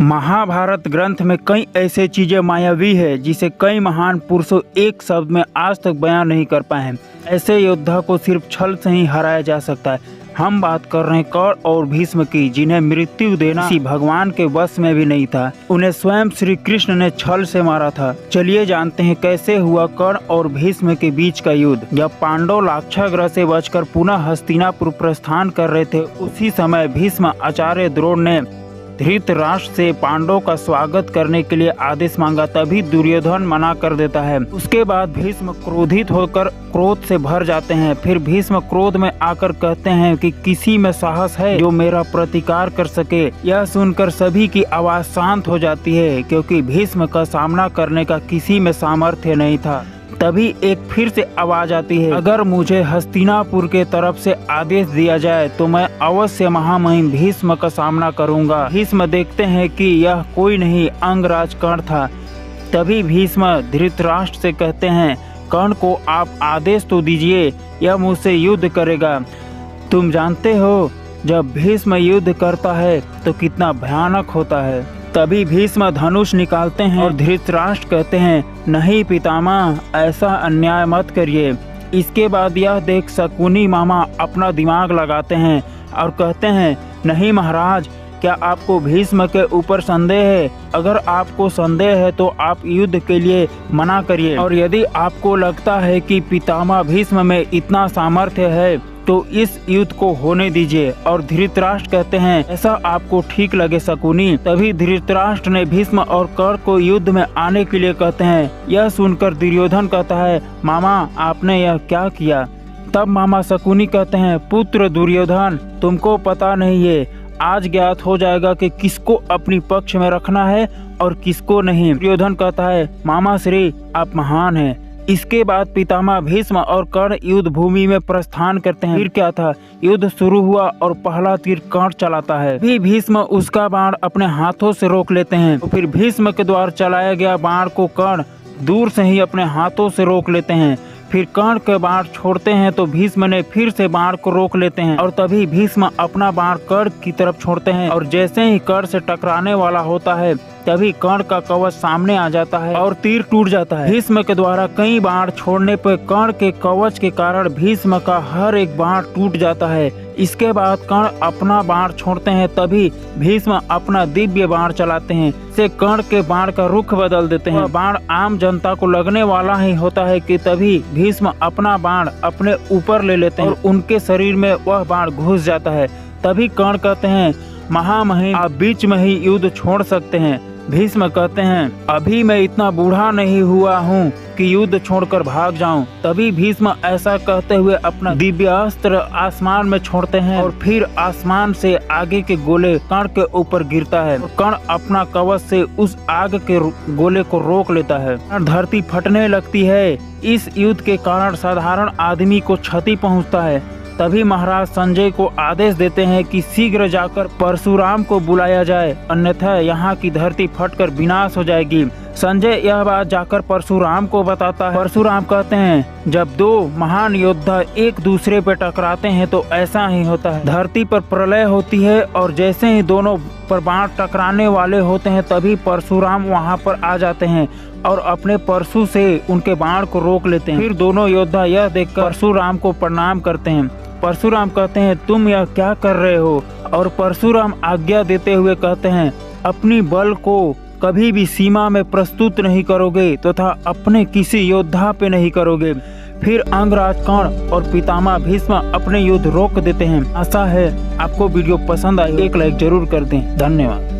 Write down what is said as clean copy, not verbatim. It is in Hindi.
महाभारत ग्रंथ में कई ऐसे चीजें मायावी है जिसे कई महान पुरुषों एक शब्द में आज तक बयान नहीं कर पाए हैं। ऐसे योद्धा को सिर्फ छल से ही हराया जा सकता है। हम बात कर रहे हैं कर्ण और भीष्म की, जिन्हें मृत्यु देना किसी भगवान के वश में भी नहीं था। उन्हें स्वयं श्री कृष्ण ने छल से मारा था। चलिए जानते हैं कैसे हुआ कर्ण और भीष्म के बीच का युद्ध। जब पांडव लाक्षागृह से बचकर पुनः हस्तिनापुर प्रस्थान कर रहे थे, उसी समय भीष्म आचार्य द्रोण ने धृतराष्ट्र से पांडवों का स्वागत करने के लिए आदेश मांगा। तभी दुर्योधन मना कर देता है। उसके बाद भीष्म क्रोधित होकर क्रोध से भर जाते हैं। फिर भीष्म क्रोध में आकर कहते हैं कि किसी में साहस है जो मेरा प्रतिकार कर सके। यह सुनकर सभी की आवाज शांत हो जाती है, क्योंकि भीष्म का सामना करने का किसी में सामर्थ्य नहीं था। तभी एक फिर से आवाज आती है, अगर मुझे हस्तिनापुर के तरफ से आदेश दिया जाए तो मैं अवश्य महामहिम भीष्म का सामना करूंगा। भीष्म देखते हैं कि यह कोई नहीं अंगराज कर्ण था। तभी भीष्म धृतराष्ट्र से कहते हैं, कर्ण को आप आदेश तो दीजिए, यह मुझसे युद्ध करेगा। तुम जानते हो जब भीष्म युद्ध करता है तो कितना भयानक होता है। तभी भीष्म धनुष निकालते हैं और धृतराष्ट्र कहते हैं, नहीं पितामह, ऐसा अन्याय मत करिए। इसके बाद यह देख शकुनी मामा अपना दिमाग लगाते हैं और कहते हैं, नहीं महाराज, क्या आपको भीष्म के ऊपर संदेह है? अगर आपको संदेह है तो आप युद्ध के लिए मना करिए, और यदि आपको लगता है कि पितामह भीष्म में इतना सामर्थ्य है तो इस युद्ध को होने दीजिए। और धृतराष्ट्र कहते हैं, ऐसा आपको ठीक लगे शकुनी। तभी धृतराष्ट्र ने भीष्म और कर्ण को युद्ध में आने के लिए कहते हैं। यह सुनकर दुर्योधन कहता है, मामा आपने यह क्या किया? तब मामा शकुनी कहते हैं, पुत्र दुर्योधन, तुमको पता नहीं है, आज ज्ञात हो जाएगा कि किसको अपनी पक्ष में रखना है और किसको नहीं। दुर्योधन कहता है, मामा श्री आप महान हैं। इसके बाद पितामह भीष्म और कर्ण युद्ध भूमि में प्रस्थान करते हैं। फिर क्या था, युद्ध शुरू हुआ और पहला तीर कर्ण चलाता है। भी भीष्म उसका बाण अपने हाथों से रोक लेते हैं। तो फिर भीष्म के द्वारा चलाया गया बाण को कर्ण दूर से ही अपने हाथों से रोक लेते हैं। फिर कर्ण के बाण छोड़ते हैं तो भीष्म ने फिर से बाण को रोक लेते हैं, और तभी भीष्म अपना बाण कर्ण की तरफ छोड़ते हैं। और जैसे ही कर्ण से टकराने वाला होता है तभी कर्ण का कवच सामने आ जाता है और तीर टूट जाता है। भीष्म के द्वारा कई बाण छोड़ने पर कर्ण के कवच के कारण भीष्म का हर एक बाण टूट जाता है। इसके बाद कर्ण अपना बाण छोड़ते हैं, तभी भीष्म अपना दिव्य बाण चलाते हैं। से कर्ण के बाण का रुख बदल देते हैं। बाण आम जनता को लगने वाला ही होता है कि तभी भीष्म अपना बाण अपने ऊपर ले लेते हैं और उनके शरीर में वह बाण घुस जाता है। तभी कर्ण कहते हैं, महामहिम आप बीच में ही युद्ध छोड़ सकते हैं। भीष्म कहते हैं, अभी मैं इतना बूढ़ा नहीं हुआ हूँ कि युद्ध छोड़कर भाग जाऊं। तभी भीष्म ऐसा कहते हुए अपना दिव्यास्त्र आसमान में छोड़ते हैं और फिर आसमान से आगे के गोले कर्ण के ऊपर गिरता है। कर्ण अपना कवच से उस आग के गोले को रोक लेता है। धरती फटने लगती है। इस युद्ध के कारण साधारण आदमी को क्षति पहुँचता है। तभी महाराज संजय को आदेश देते हैं कि शीघ्र जाकर परशुराम को बुलाया जाए, अन्यथा यहाँ की धरती फटकर विनाश हो जाएगी। संजय यह बात जाकर परशुराम को बताता है। परशुराम कहते हैं, जब दो महान योद्धा एक दूसरे पर टकराते हैं तो ऐसा ही होता है, धरती पर प्रलय होती है। और जैसे ही दोनों पर बाण टकराने वाले होते हैं तभी परशुराम वहाँ पर आ जाते हैं और अपने परशु से उनके बाण को रोक लेते हैं। फिर दोनों योद्धा यह देखकर परशुराम को प्रणाम करते हैं। परशुराम कहते हैं, तुम यह क्या कर रहे हो? और परशुराम आज्ञा देते हुए कहते हैं, अपनी बल को कभी भी सीमा में प्रस्तुत नहीं करोगे तथा अपने किसी योद्धा पे नहीं करोगे। फिर अंगराज कर्ण और पितामह भीष्म अपने युद्ध रोक देते हैं। आशा है आपको वीडियो पसंद आई, एक लाइक जरूर कर दें। धन्यवाद।